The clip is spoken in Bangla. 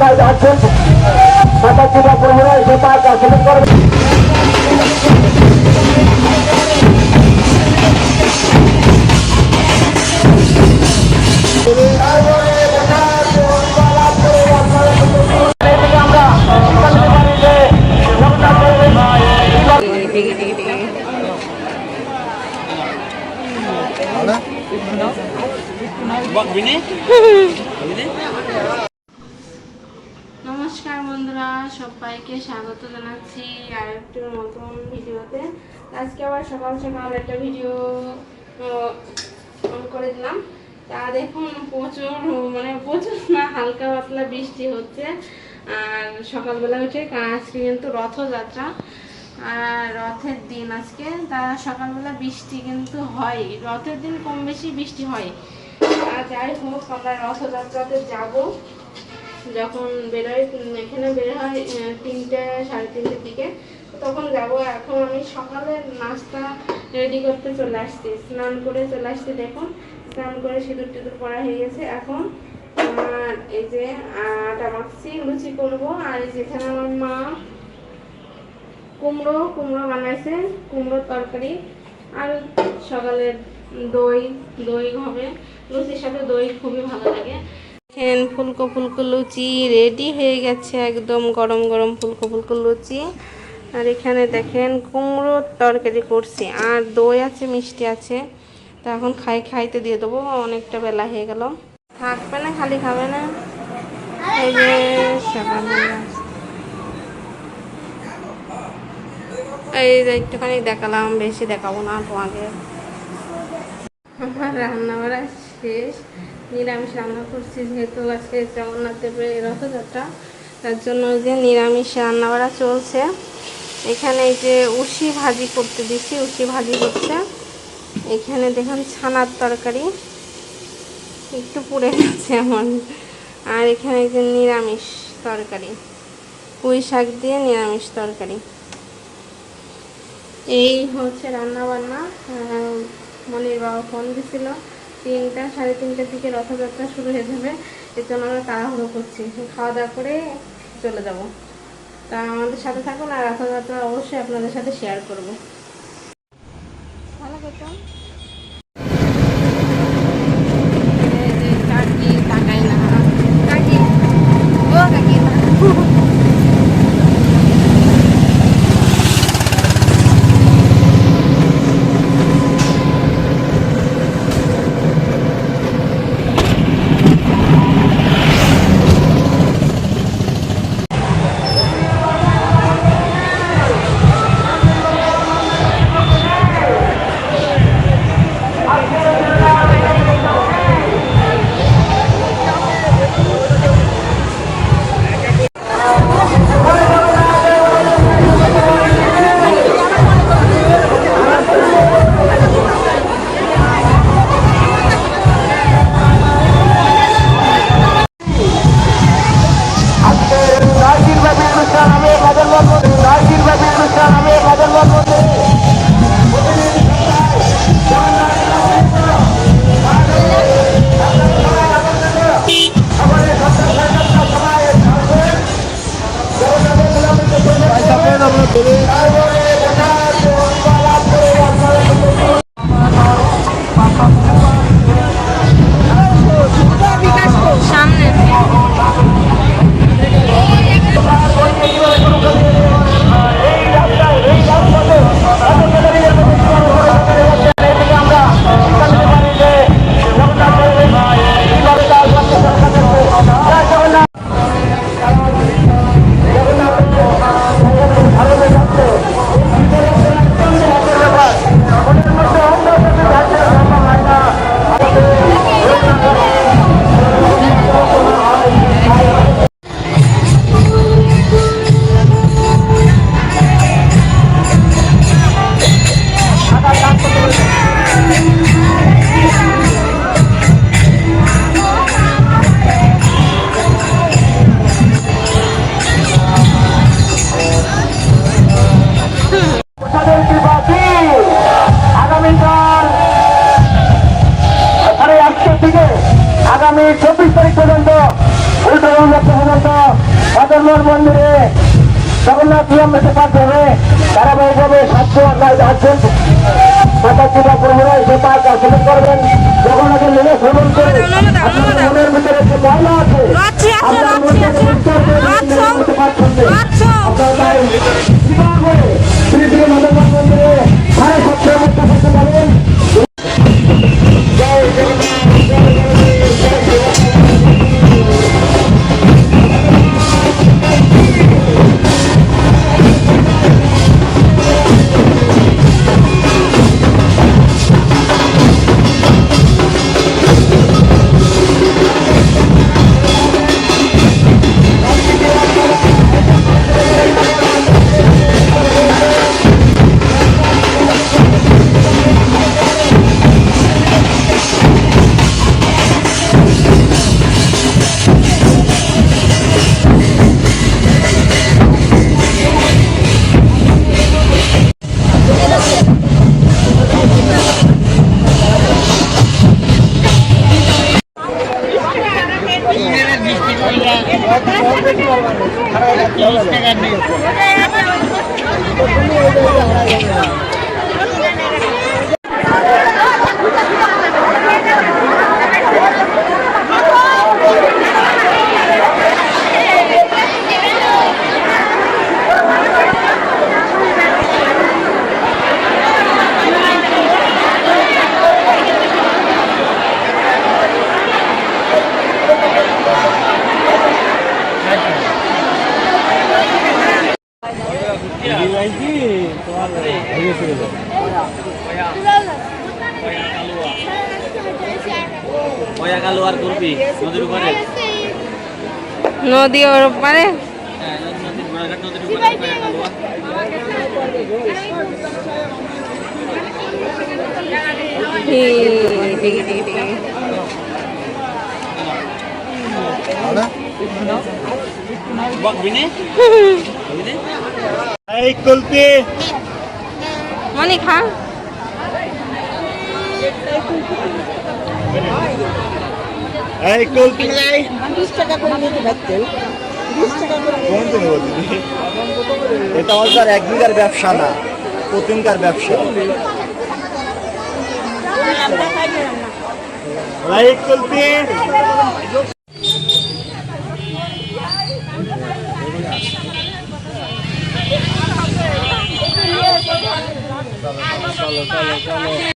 রাস্তায় যাচ্ছেন মাতাপিতা বন্ধুরা এসে তার দর্শন করবে। নমস্কার বন্ধুরা, সবাইকে স্বাগত জানাচ্ছি আর একটু নতুন ভিডিওতে। আজকে আবার সকাল সকাল একটা ভিডিও অন করে দিলাম। তা দেখুন প্রচুর না, হালকা পাতলা বৃষ্টি হচ্ছে। আর সকালবেলা উঠে আজকে কিন্তু রথযাত্রা আর রথের দিন আজকে, তা সকালবেলা বৃষ্টি কিন্তু হয়, রথের দিন কম বেশি বৃষ্টি হয়। আর যাই হোক, আমরা রথযাত্রাতে যাব। যখন বেরোয়, এখানে বের হয় 3টে সাড়ে 3টের দিকে, তখন যাব। এখন আমি সকালের নাস্তা রেডি করতে চলে আসছি, স্নান করে চলে আসছি। দেখুন স্নান করে সিঁদুর টিঁদুর পরা হয়ে গেছে। এখন এই যে আটা মাখছি, লুচি করবো। আর যেখানে আমার মা কুমড়ো বানাইছে, কুমড়োর তরকারি। আর সকালের দই হবে, লুচির সাথে দই খুবই ভালো লাগে। দেখেন ফুলকো ফুলকো লুচি রেডি হয়ে গেছে, একদম গরম গরম ফুলকো ফুলকো লুচি। আর এখানে দেখেন কুমড়োর তরকারি করছি, আর দই আছে, মিষ্টি আছে। তা এখন খাইতে দিয়ে দেবো, অনেকটা বেলা হয়ে গেল। থাকবে না, খালি খাবে না। এই যে সকালবেলা এই যে একটুখানি দেখালাম, বেশি দেখাবো না তোমাকে। আমার রান্না বাড়া শেষ, নিরামিষ রান্না করছি, যেহেতু আজকে জগন্নাথ দেবের রথযাত্রা, তার জন্য যে নিরামিষ রান্না বাড়া চলছে। এখানে এই যে উশি ভাজি করতে দিচ্ছি, উশি ভাজি হচ্ছে। এখানে দেখুন ছানার তরকারি একটু পুড়ে গেছে এমন। আর এখানে যে নিরামিষ তরকারি, পুঁই শাক দিয়ে নিরামিষ তরকারি। এই হচ্ছে রান্না বান্না। মনির বাবা ফোন দিছিল, 3টা সাড়ে 3টের দিকে রথযাত্রা শুরু হয়ে যাবে, এর জন্য আমরা তাড়াহুড়ো করছি। খাওয়া দাওয়া করে চলে যাব। তা আমাদের সাথে থাকুন, আর রথযাত্রা অবশ্যই আপনাদের সাথে শেয়ার করব। ভালো করতাম কাকি তাকাই না, কাকি ও কাকি না। মন্দিরে জগন্নাথ নিয়ম মেতে পাঠ হবে। ধারাবাহিকভাবে 708 জন মাতাপিতা প্রভুরা এসে পাঠ দর্শন করবেন। জগন্নাথের লীলা শ্রবণ করে আপনার মনের ভিতরে যে ময়লা আছে আপনার মন থেকে উত্তর দিয়ে পাঠ শুনবে। আপনার তাই জীবন করে শ্রী শ্রী মদনমোহন মন্দিরে 7:30 মধ্যে করতে পারেন। জয় জগন্নাথ, জয় জগন্নাথ, জয় জগন্নাথ। নদী ওর পারে মনি খা এটা আমার 1 বিঘার ব্যবসা না, প্রতিদিনকার ব্যবসা। লাইক কুলপি